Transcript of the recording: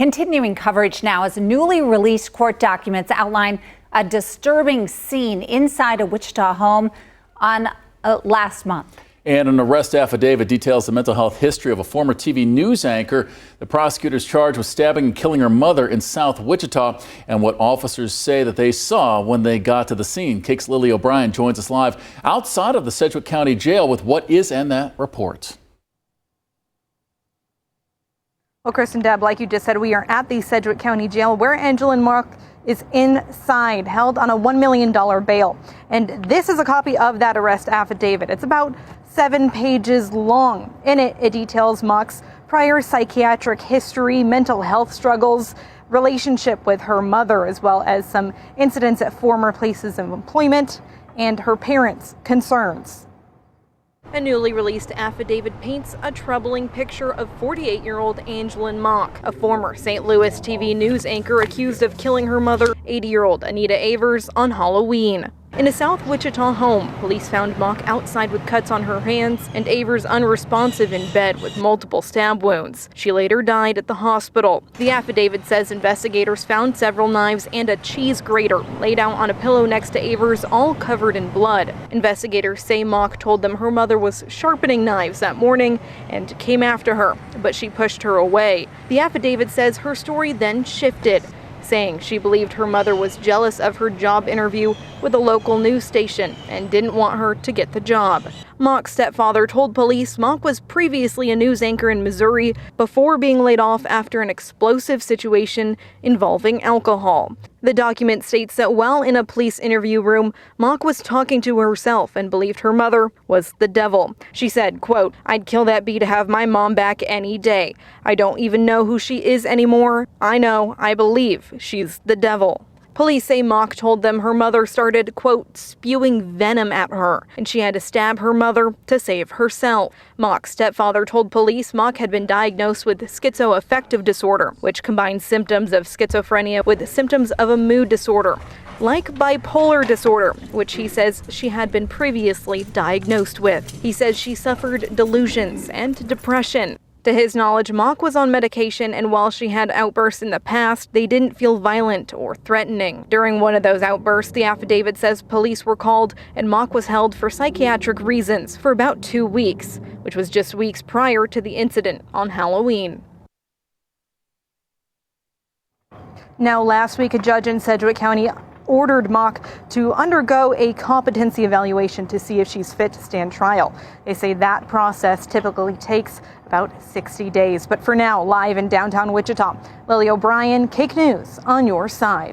Continuing coverage now as newly released court documents outline a disturbing scene inside a Wichita home on last month. And an arrest affidavit details the mental health history of a former TV news anchor. The prosecutor's charged with stabbing and killing her mother in South Wichita, and what officers say that they saw when they got to the scene. KAKE's Lily O'Brien joins us live outside of the Sedgwick County Jail with what is in that report. Well, Kristen, Deb, like you just said, we are at the Sedgwick County Jail where Angelyn Mark is inside, held on a $1 million bail. And this is a copy of that arrest affidavit. It's about 7 pages long. In it, it details Mock's prior psychiatric history, mental health struggles, relationship with her mother, as well as some incidents at former places of employment and her parents' concerns. A newly released affidavit paints a troubling picture of 48-year-old Angelyn Mark, a former St. Louis TV news anchor accused of killing her mother, 80-year-old Anita Avers, on Halloween. In a South Wichita home, police found Mock outside with cuts on her hands and Avers unresponsive in bed with multiple stab wounds. She later died at the hospital. The affidavit says investigators found several knives and a cheese grater laid out on a pillow next to Avers, all covered in blood. Investigators say Mock told them her mother was sharpening knives that morning and came after her, but she pushed her away. The affidavit says her story then shifted, saying she believed her mother was jealous of her job interview with a local news station and didn't want her to get the job. Mock's stepfather told police Mock was previously a news anchor in Missouri before being laid off after an explosive situation involving alcohol. The document states that while in a police interview room, Mock was talking to herself and believed her mother was the devil. She said, quote, "I'd kill that bee to have my mom back any day. I don't even know who she is anymore. I know, I believe she's the devil." Police say Mock told them her mother started, quote, spewing venom at her, and she had to stab her mother to save herself. Mock's stepfather told police Mock had been diagnosed with schizoaffective disorder, which combines symptoms of schizophrenia with symptoms of a mood disorder, like bipolar disorder, which he says she had been previously diagnosed with. He says she suffered delusions and depression. To his knowledge, Mock was on medication, and while she had outbursts in the past, they didn't feel violent or threatening. During one of those outbursts, the affidavit says police were called and Mock was held for psychiatric reasons for about 2 weeks, which was just weeks prior to the incident on Halloween. Now, last week, a judge in Sedgwick County ordered Mock to undergo a competency evaluation to see if she's fit to stand trial. They say that process typically takes about 60 days. But for now, live in downtown Wichita, Lily O'Brien, KAKE News on your side.